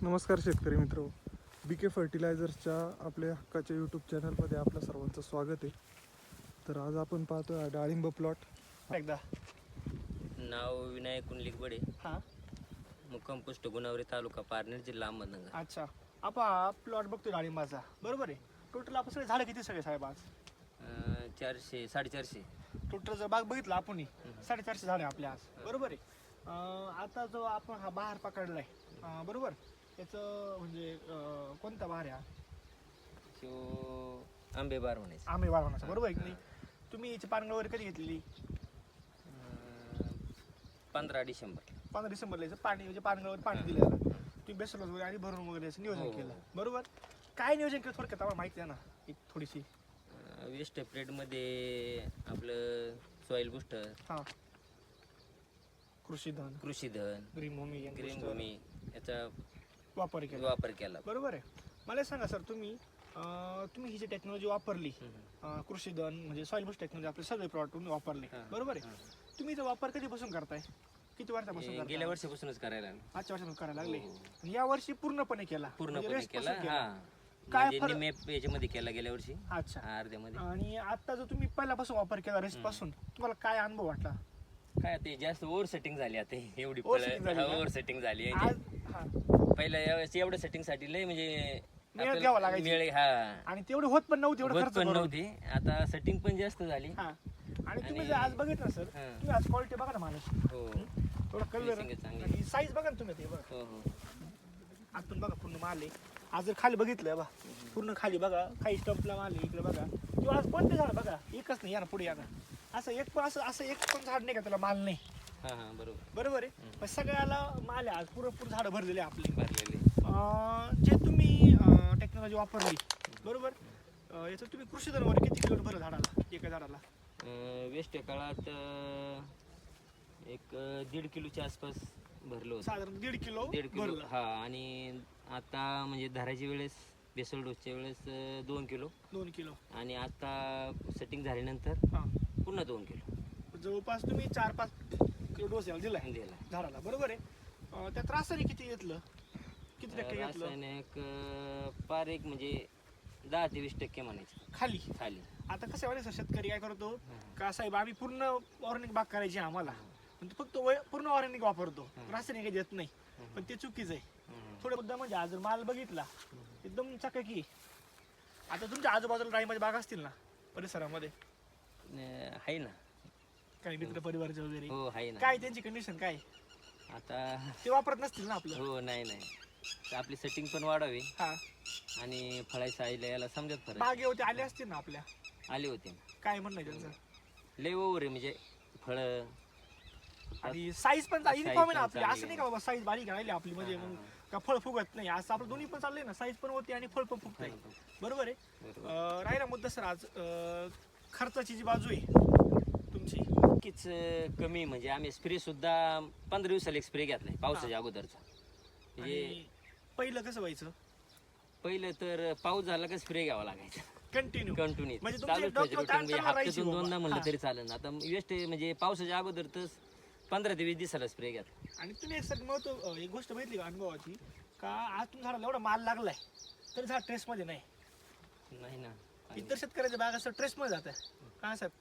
नमस्कार शेतकरी मित्र, BK फर्टिलायझर्सच्या आपल्या हक्काच्या यूट्यूब चॅनलमध्ये आपल्या सर्वांचं स्वागत आहे. तर आज आपण पाहतोय डाळिंब प्लॉट. एकदा नाव विनायक कुंडलिक बडे, हां मुक्काम पोस्ट गुणावरी, तालुका पारनेर, जिल्हा अहमदनगर. अच्छा, आपण प्लॉट बघतोय डाळिंबाचा, बरोबर आहे. टोटल आपण सगळे झाडं किती सगळे साहेब आज? 400 450. टोटल जर बाग बघितला आपण 450 झाडे आपल्या आज, बरोबर आहे. आता जो आपण हा बहार पकडलाय, बरोबर, याचं म्हणजे कोणता बहार आहे हा? तो आंबेबार म्हणायचं. आंबे बाळवण्याचा, बरोबर आहे की नाही? तुम्ही याची पानगळ वगैरे कधी घेतलेली? 15 डिसेंबर. 15 डिसेंबरला याचं पाणी म्हणजे पानगळवर पाणी दिलं याला. तुम्ही बेसल वगैरे आणि भरून वगैरे याचं नियोजन केलं, बरोबर. काय नियोजन केलं थोडक्यात आम्हाला माहिती आहे ना एक थोडीशी? वेस्ट प्लेटमध्ये आपलं सॉईल बुस्टर, हां, कृषीधन, कृषीधन, ग्रीन भूमी, ग्रीन भूमी याचा वापर केला, वापर केला. बरोबर आहे. मला सांगा सर, तुम्ही ही जी टेक्नॉलॉजी वापरली, कृषीधन म्हणजे सॉइल बुस्ट टेक्नॉलॉजी, आपले सगळे प्रॉडक्ट तुम्ही वापरले, बरोबर आहे. तुम्ही तो वापर कधीपासून करताय? किती वर्षापासून करताय? गेल्या वर्षापासूनच करायला लागलो. मागच्या वर्षापासून करायला लागले आणि या वर्षी पूर्णपणे केला? पूर्णपणे म्हणजे केला. rest हा, पासून काय म्हणजे फरक? निम्मे याच्यामध्ये केला गेल्या वर्षी, अच्छा. अर्ध्यामध्ये. आणि आता जो तुम्ही पहिल्यापासून वापर केला रेस्ट पासून, तुम्हाला काय अनुभव वाटला? काय ते जास्त ओव्हर सेटिंग झाली आता एवढी. Oversetting झाली का? ओव्हर सेटिंग झाली. आज हा, पहिल्या यावेळेस एवढ्या सेटिंग साठी लय म्हणजे मेहनत आपल्याला घ्यावं लागायची. वेळ, हा, आणि तेवढे होत पण नव्हते, एवढं होत खर्च पण करून. नव्हती. आता सेटिंग पण जास्त झाली. हा. आणि तुम्ही आणि- जर आज बघितलं सर, हा. तुम्ही आज क्वालिटी बघा ना माणूस, हो थोडं कलर Finishing आहे चांगली. आणि साईज बघा ना तुम्ही, ते बघा हो हो. आतून बघा, पूर्ण माल आहे. आज जर खाली बघितलं बघा, पूर्ण खाली बघा, काही स्टंपला माल आहे, इकडे बघा. किंवा आज कोणते झाड बघा, एकच नाही, या ना पुढे या ना. असं एक पण असं एक पण झाड नाही का त्याला माल नाही, हा हा, बरोबर. बरोबर आहे. पण सगळ्याला माल आहे आज, पुरेपूर झाडं भरलेले आहे आपले. भरलेले. जे तुम्ही टेक्नॉलॉजी वापरली, बरोबर, याचं तुम्ही कृषीधन वगैरे किती किलो भरलं झाडाला, एका झाडाला? वेस्ट काळात एक 1.5 किलोच्या आसपास भरलो होतं. साधारण 1.5 किलो 1.5 किलो. भरलं. हा, आणि आता म्हणजे धरायच्या वेळेस, बेसल डोसच्या वेळेस 2 किलो, 2 किलो. आणि आता सेटिंग झाल्यानंतर हां, पुन्हा 2 किलो जवळपास तुम्ही 4-5 किलो डोस याला दिलाय दिला. झाडाला, बरोबर आहे. त्यात रासायनिक किती घेतलं, किती टक्के घेतलं रासायनिक पार एक म्हणजे 10 ते 20% म्हणायचं खाली? खाली. आता कसं आहे सर, शेतकरी काय करतो का, साहेब आम्ही पूर्ण ऑर्गॅनिक बाग करायची आहे आम्हाला, पण तो फक्त पूर्ण ऑर्गॅनिक वापरतो, रासायनिक काही देत नाही. पण ते चुकीचं आहे. थोडं मुद्दा म्हणजे आज जर माल बघितला एकदम चकाकी. आता तुमच्या आजूबाजूला डाळिंबाच्या बाग असतील ना परिसरामध्ये, आहे ना. काही मित्र परिवारचे वगैरे, हो, आहे ना. काय त्यांची कंडिशन काय? आता ते वापरत नसतील ना आपलं? हो, नाही नाही, तर आपली सेटिंग पण वाढावी हा, आणि फळायचं आईला याला समजत फरक. बागे होते आले असतील ना आपल्या, आले होते. काय म्हणणं आहे त्यांचं? लय ओव्हर आहे म्हणजे फळं. आणि साईज पण Size युनिफॉर्म आहे ना पण आपली, चांगली असं नाही का बाबा साईज बारीक राहिली आपली म्हणजे मग का फळ फुगत नाही. असं आपलं दोन्ही पण चाललंय ना, साईज पण होती आणि फळ पण फुगत आहे, बरोबर आहे. बरोबर. राहिला मुद्दा सर आज खर्चाची जी बाजू आहे तुमची, नक्कीच कमी. म्हणजे आम्ही स्प्रे सुद्धा 15 दिवसाला एक स्प्रे घेतलाय पावसाच्या अगोदरचा. म्हणजे आणि पहिलं कसं व्हायचं, पहिलं तर पाऊस झाला का स्प्रे घ्यावा लागायचा कंटिन्यू कंटिन्यू. म्हणजे तुमची चालूच डोक्यावर ठेवायचं ताण म्हणजे चालू राहायची हप्त्यातून बाबा. 2दा म्हणलं हा. तरी चालेल. आता वेस्ट म्हणजे पावसाच्या अगोदर तर 15 ते 20 दिवसाला स्प्रे घेतला. आणि तुम्ही एक सर महत्व एक गोष्ट बघितली का अनुभवाची, का आज तुम्ही झाडाला एवढा माल लागलाय तरी झाड ट्रेसमध्ये नाही. नाही ना. इतर शेतकऱ्याच्या बागा असं ट्रेसमध्ये जात आहे का साहेब?